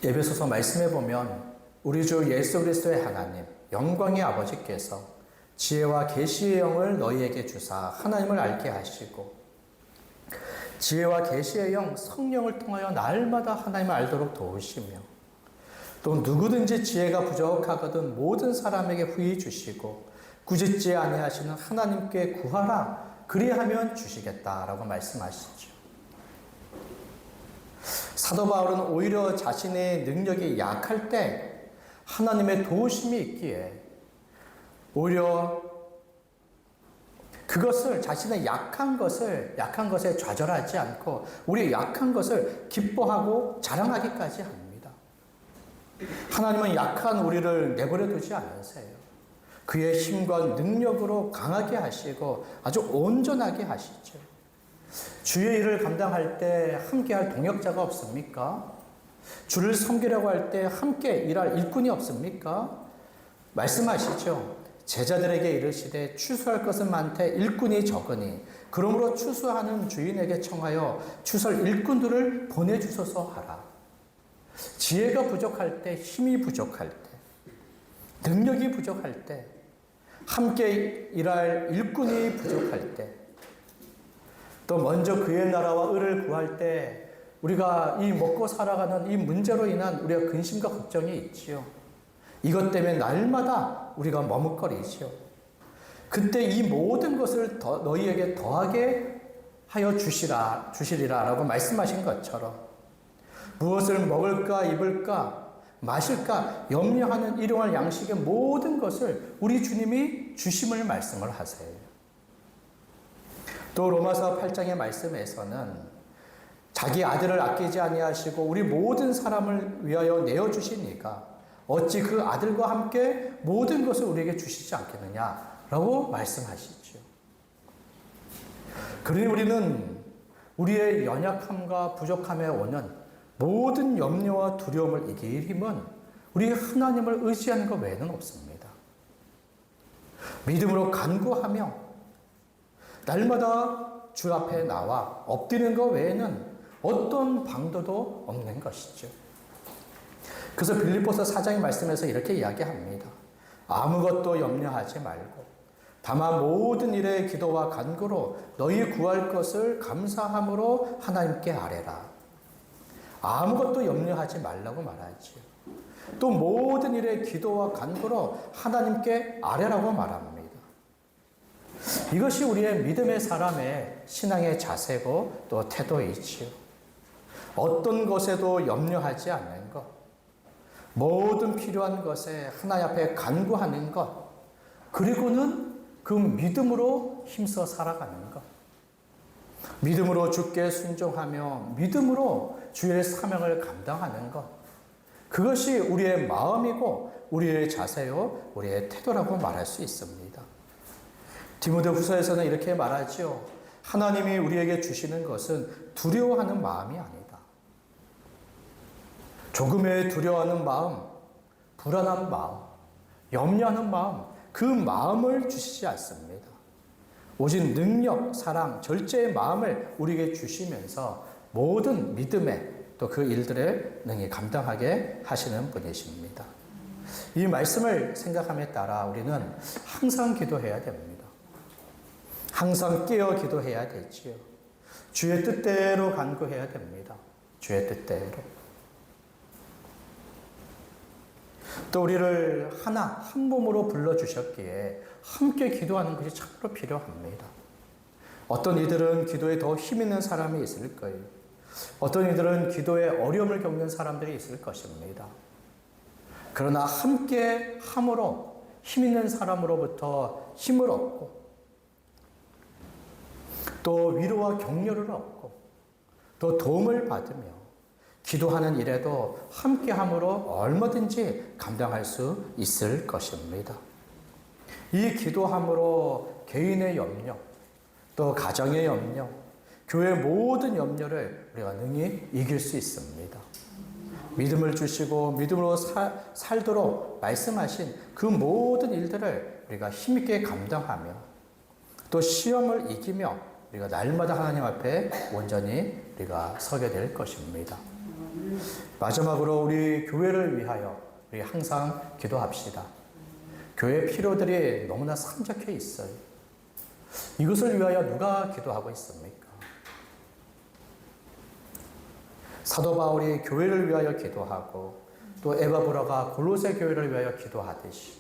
에베소서 말씀해 보면 우리 주 예수 그리스도의 하나님 영광의 아버지께서 지혜와 계시의 영을 너희에게 주사 하나님을 알게 하시고 지혜와 계시의 영, 성령을 통하여 날마다 하나님을 알도록 도우시며 또 누구든지 지혜가 부족하거든 모든 사람에게 후히 주시고 꾸짖지 아니하시는 하나님께 구하라 그리하면 주시겠다라고 말씀하시죠. 사도 바울은 오히려 자신의 능력이 약할 때 하나님의 도우심이 있기에 오히려 그것을 자신의 약한 것에 좌절하지 않고 우리의 약한 것을 기뻐하고 자랑하기까지 합니다. 하나님은 약한 우리를 내버려 두지 않으세요. 그의 힘과 능력으로 강하게 하시고 아주 온전하게 하시죠. 주의 일을 감당할 때 함께할 동역자가 없습니까? 주를 섬기려고 할 때 함께 일할 일꾼이 없습니까? 말씀하시죠. 제자들에게 이르시되 추수할 것은 많되 일꾼이 적으니 그러므로 추수하는 주인에게 청하여 추설 일꾼들을 보내주소서 하라. 지혜가 부족할 때, 힘이 부족할 때, 능력이 부족할 때, 함께 일할 일꾼이 부족할 때, 또 먼저 그의 나라와 의를 구할 때 우리가 이 먹고 살아가는 이 문제로 인한 우리가 근심과 걱정이 있지요. 이것 때문에 날마다 우리가 머뭇거리지요. 그때 이 모든 것을 너희에게 더하게 하여 주시리라 라고 말씀하신 것처럼 무엇을 먹을까 입을까 마실까 염려하는 일용할 양식의 모든 것을 우리 주님이 주심을 말씀을 하세요. 또 로마서 8장의 말씀에서는 자기 아들을 아끼지 아니하시고 우리 모든 사람을 위하여 내어주시니까 어찌 그 아들과 함께 모든 것을 우리에게 주시지 않겠느냐라고 말씀하시죠. 그러니 우리는 우리의 연약함과 부족함에 오는 모든 염려와 두려움을 이길 힘은 우리 하나님을 의지하는 것 외에는 없습니다. 믿음으로 간구하며 날마다 주 앞에 나와 엎드리는 것 외에는 어떤 방도도 없는 것이죠. 그래서 빌립보서 4장의 말씀에서 이렇게 이야기합니다. 아무것도 염려하지 말고 다만 모든 일에 기도와 간구로 너희 구할 것을 감사함으로 하나님께 아뢰라. 아무것도 염려하지 말라고 말하지요. 또 모든 일에 기도와 간구로 하나님께 아뢰라고 말합니다. 이것이 우리의 믿음의 사람의 신앙의 자세고 또 태도이지요. 어떤 것에도 염려하지 않는 것, 모든 필요한 것에 하나님 앞에 간구하는 것, 그리고는 그 믿음으로 힘써 살아가는 것, 믿음으로 주께 순종하며 믿음으로 주의 사명을 감당하는 것, 그것이 우리의 마음이고 우리의 자세요, 우리의 태도라고 말할 수 있습니다. 디모데후서에서는 이렇게 말하죠. 하나님이 우리에게 주시는 것은 두려워하는 마음이 아니다. 조금의 두려워하는 마음, 불안한 마음, 염려하는 마음, 그 마음을 주시지 않습니다. 오직 능력, 사랑, 절제의 마음을 우리에게 주시면서 모든 믿음에 또 그 일들을 능히 감당하게 하시는 분이십니다. 이 말씀을 생각함에 따라 우리는 항상 기도해야 됩니다. 항상 깨어 기도해야 되지요. 주의 뜻대로 간구해야 됩니다. 주의 뜻대로. 또 우리를 한 몸으로 불러주셨기에 함께 기도하는 것이 참으로 필요합니다. 어떤 이들은 기도에 더 힘 있는 사람이 있을 거예요. 어떤 이들은 기도에 어려움을 겪는 사람들이 있을 것입니다. 그러나 함께 함으로 힘 있는 사람으로부터 힘을 얻고 또 위로와 격려를 얻고 또 도움을 받으며 기도하는 일에도 함께함으로 얼마든지 감당할 수 있을 것입니다. 이 기도함으로 개인의 염려, 또 가정의 염려, 교회의 모든 염려를 우리가 능히 이길 수 있습니다. 믿음을 주시고 믿음으로 살도록 말씀하신 그 모든 일들을 우리가 힘있게 감당하며 또 시험을 이기며 우리가 날마다 하나님 앞에 온전히 우리가 서게 될 것입니다. 마지막으로 우리 교회를 위하여 우리 항상 기도합시다. 교회 필요들이 너무나 산적해 있어요. 이것을 위하여 누가 기도하고 있습니까? 사도 바울이 교회를 위하여 기도하고 또 에바브라가 골로새 교회를 위하여 기도하듯이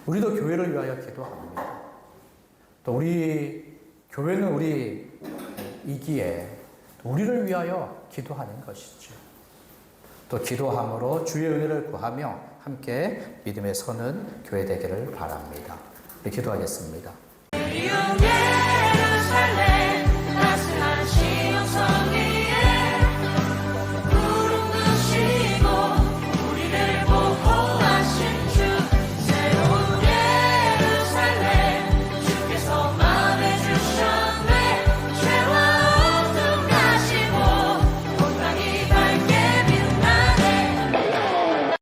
우리도 교회를 위하여 기도합니다. 또 우리 교회는 이기에 우리를 위하여 기도하는 것이죠. 또 기도함으로 주의 은혜를 구하며 함께 믿음에 서는 교회 되기를 바랍니다. 우리 기도하겠습니다. 예루살렘